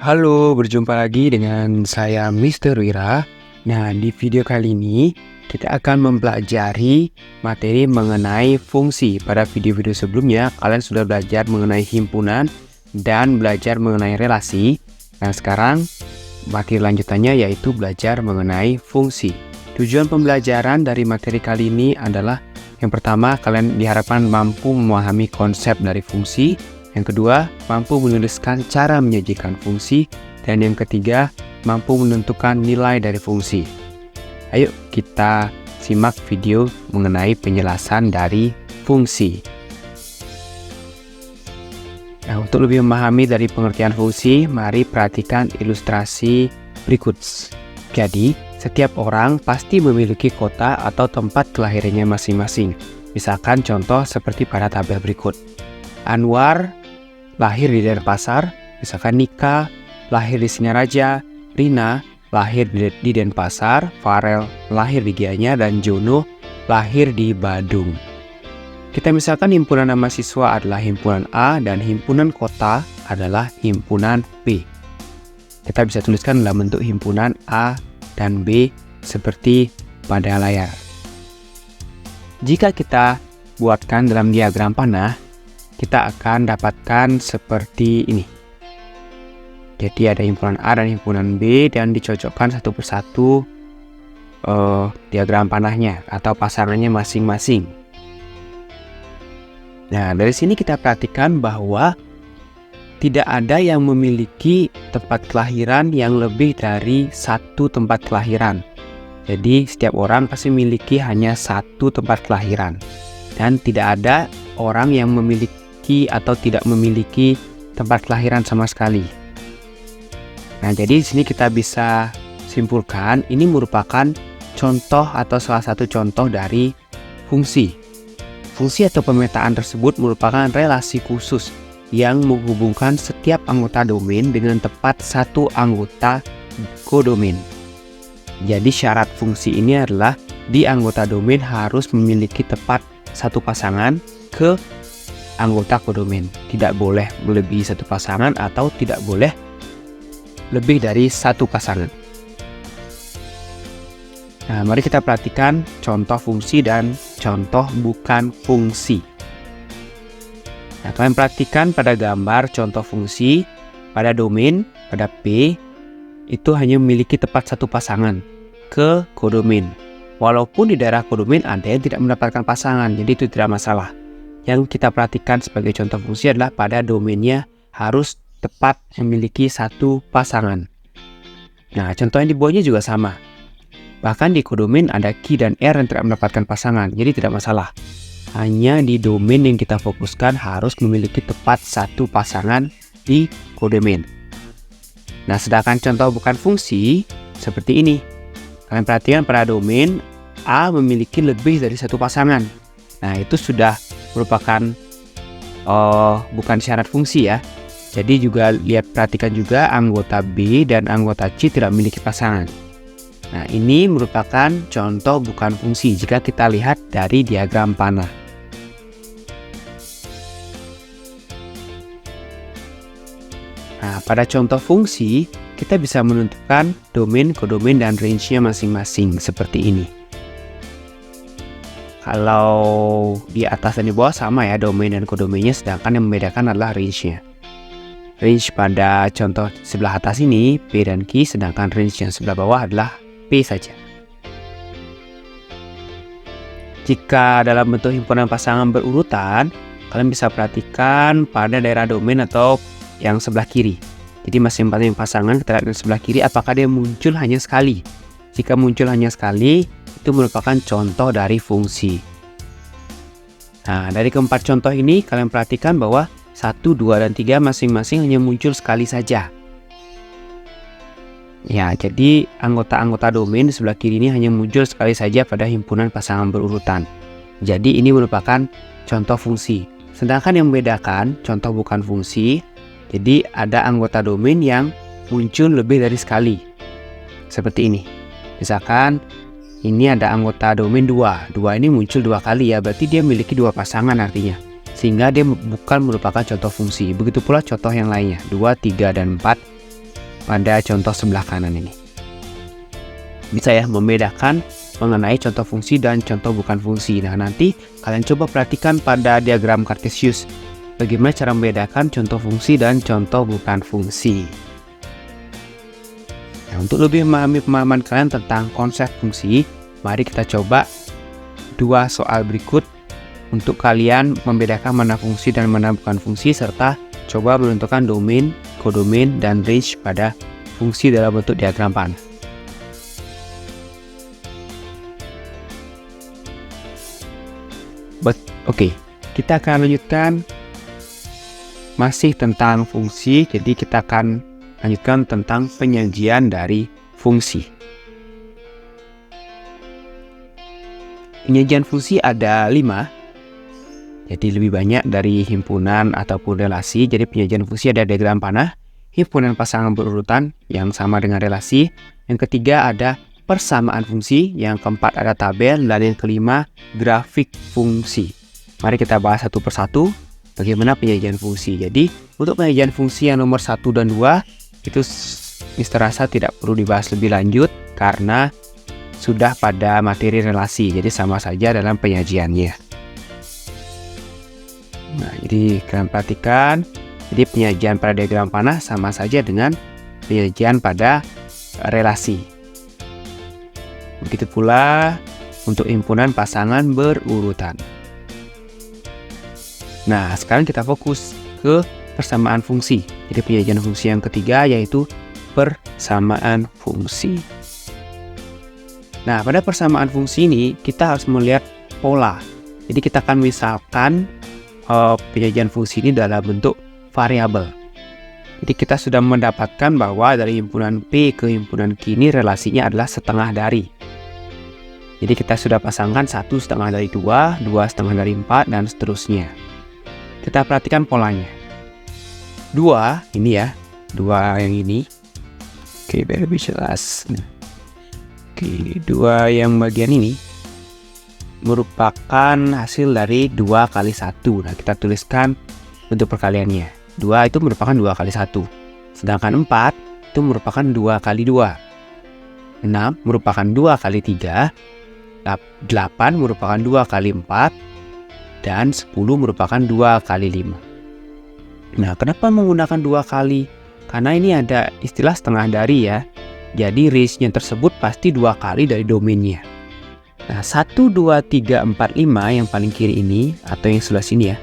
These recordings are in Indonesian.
Halo, berjumpa lagi dengan saya Mr. Wira. Nah, di video kali ini kita akan mempelajari materi mengenai fungsi. Pada video-video sebelumnya, kalian sudah belajar mengenai himpunan dan belajar mengenai relasi. Nah, sekarang materi lanjutannya yaitu belajar mengenai fungsi. Tujuan pembelajaran dari materi kali ini adalah yang pertama, kalian diharapkan mampu memahami konsep dari fungsi. Yang kedua, mampu menuliskan cara menyajikan fungsi. Dan yang ketiga, mampu menentukan nilai dari fungsi. Ayo kita simak video mengenai penjelasan dari fungsi. Nah, untuk lebih memahami dari pengertian fungsi, mari perhatikan ilustrasi berikut. Jadi, setiap orang pasti memiliki kota atau tempat kelahirannya masing-masing. Misalkan contoh seperti pada tabel berikut. Anwar lahir di Denpasar, misalkan Nika lahir di Singaraja, Rina lahir di Denpasar, Farel lahir di Gianyar, dan Jono lahir di Badung. Kita misalkan himpunan nama siswa adalah himpunan A dan himpunan kota adalah himpunan B. Kita bisa tuliskan dalam bentuk himpunan A dan B seperti pada layar. Jika kita buatkan dalam diagram panah, kita akan dapatkan seperti ini. Jadi ada himpunan A dan himpunan B dan dicocokkan satu persatu diagram panahnya atau pasangannya masing-masing. Nah, dari sini kita perhatikan bahwa tidak ada yang memiliki tempat kelahiran yang lebih dari satu tempat kelahiran. Jadi setiap orang pasti memiliki hanya satu tempat kelahiran. Dan tidak ada orang yang memiliki atau tidak memiliki tempat kelahiran sama sekali. Nah, jadi di sini kita bisa simpulkan ini merupakan contoh atau salah satu contoh dari fungsi. Fungsi atau pemetaan tersebut merupakan relasi khusus yang menghubungkan setiap anggota domain dengan tepat satu anggota kodomain. Jadi syarat fungsi ini adalah di anggota domain harus memiliki tepat satu pasangan ke anggota kodomain. Tidak boleh melebihi satu pasangan atau tidak boleh lebih dari satu pasangan. Nah, mari kita perhatikan contoh fungsi dan contoh bukan fungsi. Nah, kalian perhatikan pada gambar contoh fungsi, pada domain, pada P, itu hanya memiliki tepat satu pasangan ke kodomain. Walaupun di daerah kodomain ada yang tidak mendapatkan pasangan, jadi itu tidak masalah. Yang kita perhatikan sebagai contoh fungsi adalah pada domainnya harus tepat memiliki satu pasangan. Nah, contoh yang di bawahnya juga sama. Bahkan di kodomain ada Q dan R yang tidak mendapatkan pasangan, jadi tidak masalah. Hanya di domain yang kita fokuskan harus memiliki tepat satu pasangan di kodomain. Nah, sedangkan contoh bukan fungsi seperti ini. Kalian perhatikan pada domain A memiliki lebih dari satu pasangan. Nah, itu sudah merupakan bukan syarat fungsi ya. Jadi juga perhatikan juga anggota B dan anggota C tidak memiliki pasangan. Nah, ini merupakan contoh bukan fungsi jika kita lihat dari diagram panah. Nah, pada contoh fungsi kita bisa menentukan domain, kodomain, dan range-nya masing-masing seperti ini. Kalau di atas dan di bawah sama ya domain dan kodomainnya, sedangkan yang membedakan adalah range-nya. Range pada contoh sebelah atas ini P dan Q, sedangkan range yang sebelah bawah adalah P saja. Jika dalam bentuk himpunan pasangan berurutan, kalian bisa perhatikan pada daerah domain atau yang sebelah kiri. Jadi masing-masing pasangan kita lihat di sebelah kiri apakah dia muncul hanya sekali. Jika muncul hanya sekali, itu merupakan contoh dari fungsi. Nah, dari keempat contoh ini kalian perhatikan bahwa 1, 2, dan 3 masing-masing hanya muncul sekali saja. Ya, jadi anggota-anggota domain di sebelah kiri ini hanya muncul sekali saja pada himpunan pasangan berurutan. Jadi ini merupakan contoh fungsi. Sedangkan yang membedakan contoh bukan fungsi, jadi ada anggota domain yang muncul lebih dari sekali. Seperti ini. Misalkan ini ada anggota domain 2. 2 ini muncul 2 kali ya, berarti dia memiliki 2 pasangan artinya. Sehingga dia bukan merupakan contoh fungsi. Begitu pula contoh yang lainnya, 2, 3, dan 4 pada contoh sebelah kanan ini. Bisa ya membedakan mengenai contoh fungsi dan contoh bukan fungsi. Nah, nanti kalian coba perhatikan pada diagram Cartesius bagaimana cara membedakan contoh fungsi dan contoh bukan fungsi. Nah, untuk lebih memahami pemahaman kalian tentang konsep fungsi, mari kita coba dua soal berikut untuk kalian membedakan mana fungsi dan mana bukan fungsi, serta coba menentukan domain, kodomain, dan range pada fungsi dalam bentuk diagram panah. Oke, kita akan lanjutkan masih tentang fungsi. Jadi kita akan lanjutkan tentang penyajian dari fungsi. Penyajian fungsi ada 5. Jadi lebih banyak dari himpunan ataupun relasi. Jadi penyajian fungsi ada diagram panah, himpunan pasangan berurutan yang sama dengan relasi. Yang ketiga ada persamaan fungsi, yang keempat ada tabel, dan yang kelima grafik fungsi. Mari kita bahas satu persatu bagaimana penyajian fungsi. Jadi untuk penyajian fungsi yang nomor 1 dan 2 itu Mister rasa tidak perlu dibahas lebih lanjut karena sudah pada materi relasi, jadi sama saja dalam penyajiannya. Nah, jadi kalian perhatikan, jadi penyajian pada diagram panah sama saja dengan penyajian pada relasi. Begitu pula untuk himpunan pasangan berurutan. Nah, sekarang kita fokus ke persamaan fungsi. Jadi penyajian fungsi yang ketiga yaitu persamaan fungsi. Nah, pada persamaan fungsi ini kita harus melihat pola. Jadi kita akan misalkan penyajian fungsi ini dalam bentuk variabel. Jadi kita sudah mendapatkan bahwa dari himpunan P ke himpunan Q ini relasinya adalah setengah dari. Jadi kita sudah pasangkan 1 setengah dari 2, 2 setengah dari 4, dan seterusnya. Kita perhatikan polanya. 2 ini ya, 2 yang ini. Oke, biar lebih jelas. Oke, 2 yang bagian ini merupakan hasil dari 2 kali 1. Nah, kita tuliskan bentuk perkaliannya. 2 itu merupakan 2 kali 1. Sedangkan 4 itu merupakan 2 kali 2. 6 merupakan 2 kali 3. 8 merupakan 2 kali 4. Dan 10 merupakan 2 kali 5. Nah, kenapa menggunakan 2 kali? Karena ini ada istilah setengah dari ya. Jadi range-nya tersebut pasti 2 kali dari domainnya. Nah, 1, 2, 3, 4, 5 yang paling kiri ini, atau yang sebelah sini ya.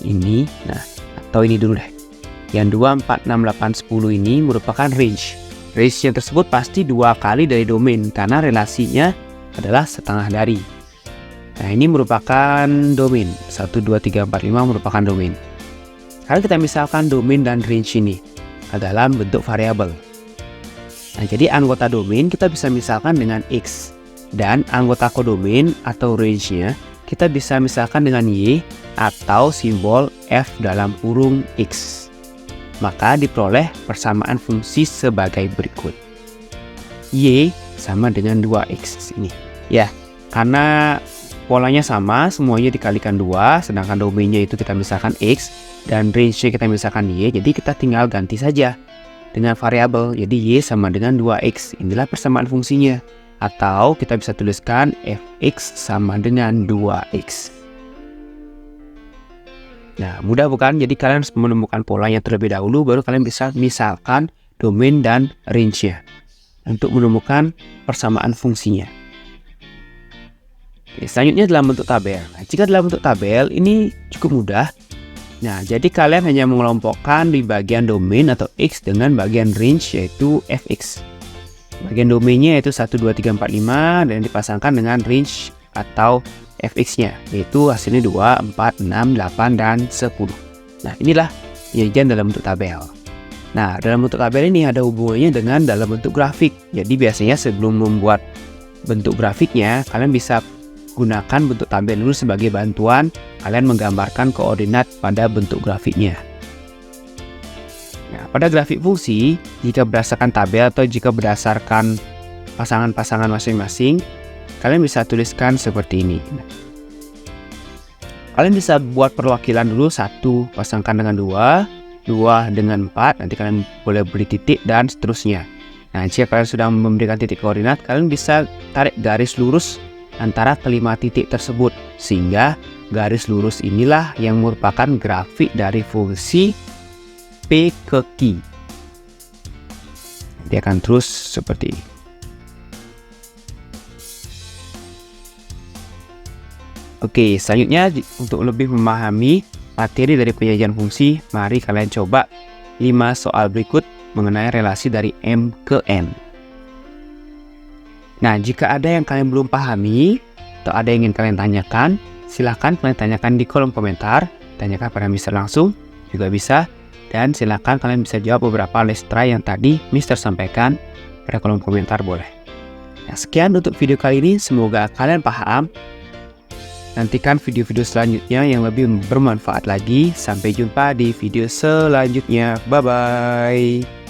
Ini, nah, atau ini dulu deh. Yang 2, 4, 6, 8, 10 ini merupakan range. Range-nya tersebut pasti 2 kali dari domain, karena relasinya adalah setengah dari. Nah, ini merupakan domain. 1, 2, 3, 4, 5 merupakan domain. Sekarang kita misalkan domain dan range ini dalam bentuk variabel. Nah, jadi anggota domain kita bisa misalkan dengan X. Dan anggota kodomain atau range-nya kita bisa misalkan dengan Y atau simbol F dalam kurung X. Maka diperoleh persamaan fungsi sebagai berikut. Y sama dengan 2X ini. Ya, karena polanya sama, semuanya dikalikan 2, sedangkan domainnya itu kita misalkan X dan range-nya kita misalkan Y, jadi kita tinggal ganti saja dengan variabel. Jadi Y sama dengan 2X. Inilah persamaan fungsinya. Atau kita bisa tuliskan Fx sama dengan 2X. Nah, mudah bukan? Jadi kalian harus menemukan polanya terlebih dahulu, baru kalian bisa misalkan domain dan range-nya untuk menemukan persamaan fungsinya. Oke, selanjutnya dalam bentuk tabel. Nah, jika dalam bentuk tabel ini cukup mudah. Nah, jadi kalian hanya mengelompokkan di bagian domain atau X dengan bagian range yaitu Fx. Bagian domainnya yaitu 1, 2, 3, 4, 5 dan dipasangkan dengan range atau Fx-nya yaitu hasilnya 2, 4, 6, 8, dan 10. Nah, inilah penyajian dalam bentuk tabel. Nah, dalam bentuk tabel ini ada hubungannya dengan dalam bentuk grafik. Jadi biasanya sebelum membuat bentuk grafiknya, kalian bisa gunakan bentuk tabel dulu sebagai bantuan kalian menggambarkan koordinat pada bentuk grafiknya. Nah, pada grafik fungsi, jika berdasarkan tabel atau jika berdasarkan pasangan-pasangan masing-masing, kalian bisa tuliskan seperti ini. Kalian bisa buat perwakilan dulu, 1 pasangkan dengan 2, 2 dengan 4, nanti kalian boleh beri titik dan seterusnya. Nah, jika kalian sudah memberikan titik koordinat, kalian bisa tarik garis lurus antara kelima titik tersebut, sehingga garis lurus inilah yang merupakan grafik dari fungsi P ke Q. Dia akan terus seperti ini. Oke, selanjutnya untuk lebih memahami materi dari penyajian fungsi, mari kalian coba 5 soal berikut mengenai relasi dari M ke N. Nah, jika ada yang kalian belum pahami atau ada yang ingin kalian tanyakan, silakan kalian tanyakan di kolom komentar. Tanyakan pada Mister langsung juga bisa, dan silakan kalian bisa jawab beberapa let's try yang tadi Mister sampaikan pada kolom komentar boleh. Nah, sekian untuk video kali ini, semoga kalian paham. Nantikan video-video selanjutnya yang lebih bermanfaat lagi. Sampai jumpa di video selanjutnya. Bye-bye.